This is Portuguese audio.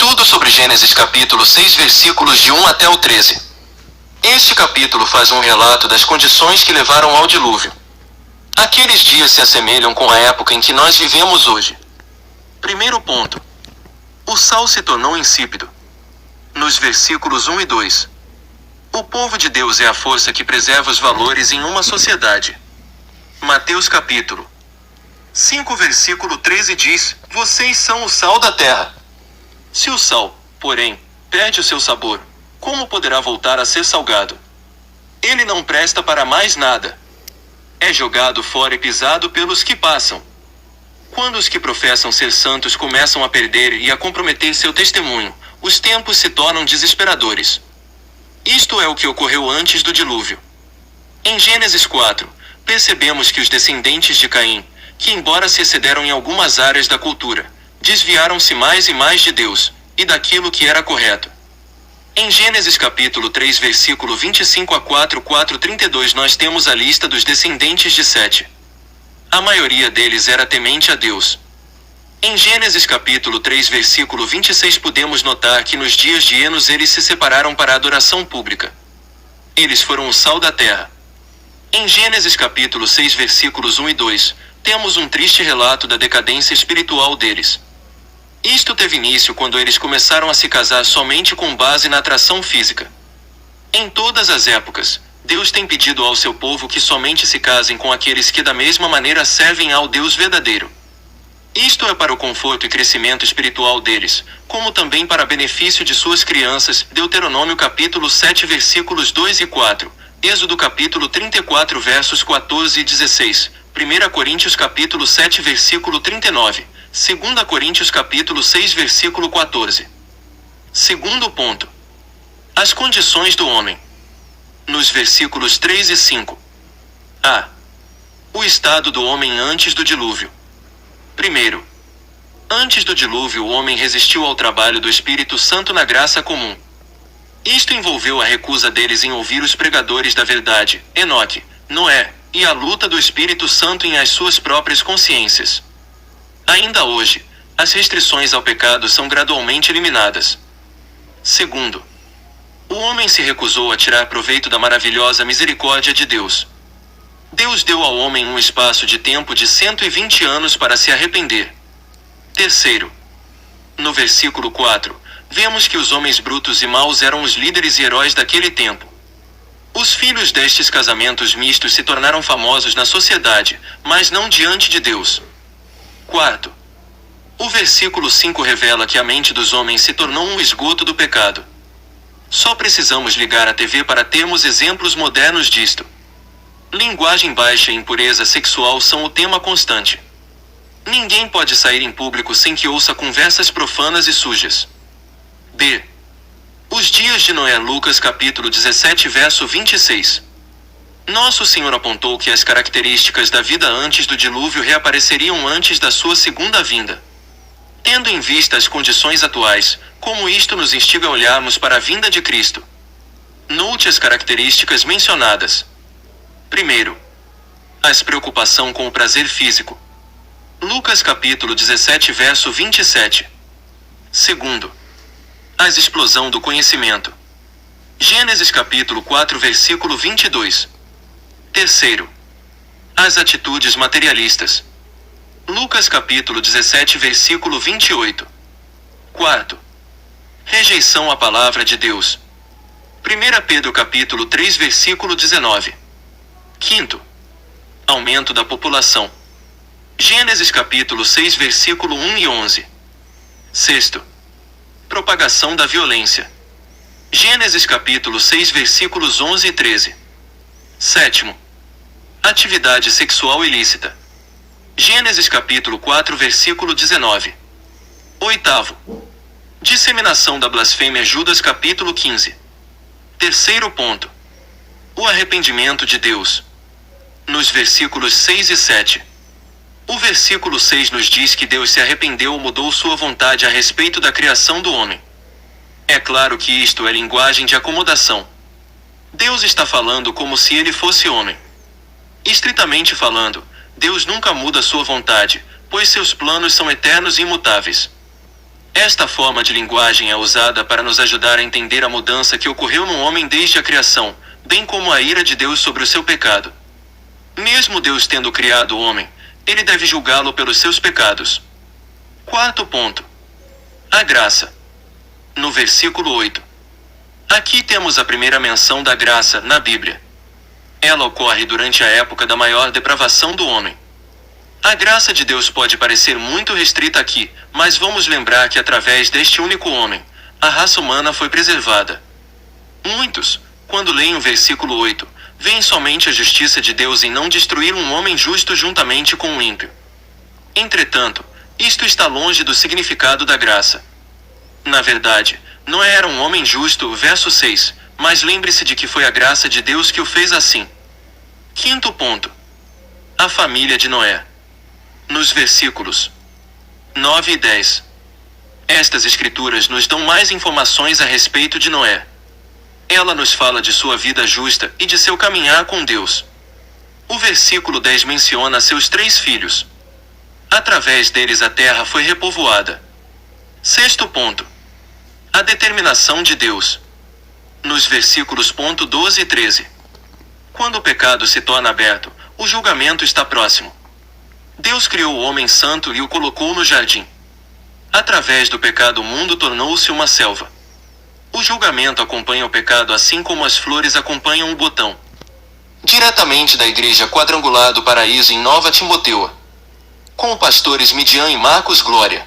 Estudo sobre Gênesis capítulo 6 versículos de 1 até o 13. Este capítulo faz um relato das condições que levaram ao dilúvio. Aqueles dias se assemelham com a época em que nós vivemos hoje. Primeiro ponto. O sal se tornou insípido. Nos versículos 1 e 2. O povo de Deus é a força que preserva os valores em uma sociedade. Mateus capítulo 5 versículo 13 diz: Vocês são o sal da terra. Se o sal, porém, perde o seu sabor, como poderá voltar a ser salgado? Ele não presta para mais nada. É jogado fora e pisado pelos que passam. Quando os que professam ser santos começam a perder e a comprometer seu testemunho, os tempos se tornam desesperadores. Isto é o que ocorreu antes do dilúvio. Em Gênesis 4, percebemos que os descendentes de Caim, que embora se excederam em algumas áreas da cultura, desviaram-se mais e mais de Deus, e daquilo que era correto. Em Gênesis capítulo 3 versículo 25 a 4:32 nós temos a lista dos descendentes de Sete. A maioria deles era temente a Deus. Em Gênesis capítulo 3 versículo 26 podemos notar que nos dias de Enos eles se separaram para a adoração pública. Eles foram o sal da terra. Em Gênesis capítulo 6 versículos 1 e 2, temos um triste relato da decadência espiritual deles. Isto teve início quando eles começaram a se casar somente com base na atração física. Em todas as épocas, Deus tem pedido ao seu povo que somente se casem com aqueles que da mesma maneira servem ao Deus verdadeiro. Isto é para o conforto e crescimento espiritual deles, como também para benefício de suas crianças. Deuteronômio capítulo 7 versículos 2 e 4, Êxodo capítulo 34 versos 14 e 16, 1 Coríntios capítulo 7 versículo 39, 2 Coríntios capítulo 6 versículo 14. Segundo ponto. As condições do homem. Nos versículos 3 e 5. A. O estado do homem antes do dilúvio. Primeiro. Antes do dilúvio o homem resistiu ao trabalho do Espírito Santo na graça comum. Isto envolveu a recusa deles em ouvir os pregadores da verdade, Enoque, Noé, e a luta do Espírito Santo em as suas próprias consciências. Ainda hoje, as restrições ao pecado são gradualmente eliminadas. Segundo, o homem se recusou a tirar proveito da maravilhosa misericórdia de Deus. Deus deu ao homem um espaço de tempo de 120 anos para se arrepender. Terceiro, no versículo 4, vemos que os homens brutos e maus eram os líderes e heróis daquele tempo. Os filhos destes casamentos mistos se tornaram famosos na sociedade, mas não diante de Deus. Quarto, o versículo 5 revela que a mente dos homens se tornou um esgoto do pecado. Só precisamos ligar a TV para termos exemplos modernos disto. Linguagem baixa e impureza sexual são o tema constante. Ninguém pode sair em público sem que ouça conversas profanas e sujas. B. Os dias de Noé. Lucas capítulo 17 verso 26. Nosso Senhor apontou que as características da vida antes do dilúvio reapareceriam antes da sua segunda vinda. Tendo em vista as condições atuais, como isto nos instiga a olharmos para a vinda de Cristo? Note as características mencionadas. Primeiro, a preocupação com o prazer físico. Lucas capítulo 17 verso 27. Segundo, a explosão do conhecimento. Gênesis capítulo 4 versículo 22. Terceiro, as atitudes materialistas. Lucas capítulo 17 versículo 28. Quarto, rejeição à palavra de Deus. 1 Pedro capítulo 3 versículo 19. Quinto, aumento da população. Gênesis capítulo 6 versículo 1 e 11. Sexto, propagação da violência. Gênesis capítulo 6 versículos 11 e 13. Sétimo, atividade sexual ilícita. Gênesis capítulo 4 versículo 19. Oitavo, disseminação da blasfêmia. Judas capítulo 15. Terceiro ponto, o arrependimento de Deus. Nos versículos 6 e 7. O versículo 6 nos diz que Deus se arrependeu ou mudou sua vontade a respeito da criação do homem. É claro que isto é linguagem de acomodação. Deus está falando como se ele fosse homem. Estritamente falando, Deus nunca muda sua vontade, pois seus planos são eternos e imutáveis. Esta forma de linguagem é usada para nos ajudar a entender a mudança que ocorreu no homem desde a criação, bem como a ira de Deus sobre o seu pecado. Mesmo Deus tendo criado o homem, ele deve julgá-lo pelos seus pecados. Quarto ponto. A graça. No versículo 8. Aqui temos a primeira menção da graça na Bíblia. Ela ocorre durante a época da maior depravação do homem. A graça de Deus pode parecer muito restrita aqui, mas vamos lembrar que através deste único homem, a raça humana foi preservada. Muitos, quando leem o versículo 8, veem somente a justiça de Deus em não destruir um homem justo juntamente com um ímpio. Entretanto, isto está longe do significado da graça. Na verdade, Noé era um homem justo, verso 6, mas lembre-se de que foi a graça de Deus que o fez assim. Quinto ponto. A família de Noé. Nos versículos 9 e 10. Estas escrituras nos dão mais informações a respeito de Noé. Ela nos fala de sua vida justa e de seu caminhar com Deus. O versículo 10 menciona seus 3 filhos. Através deles a terra foi repovoada. Sexto ponto. A determinação de Deus. Nos versículos 12 e 13. Quando o pecado se torna aberto, o julgamento está próximo. Deus criou o homem santo e o colocou no jardim. Através do pecado o mundo tornou-se uma selva. O julgamento acompanha o pecado assim como as flores acompanham o botão. Diretamente da Igreja Quadrangular do Paraíso em Nova Timóteo. Com pastores Midian e Marcos Glória.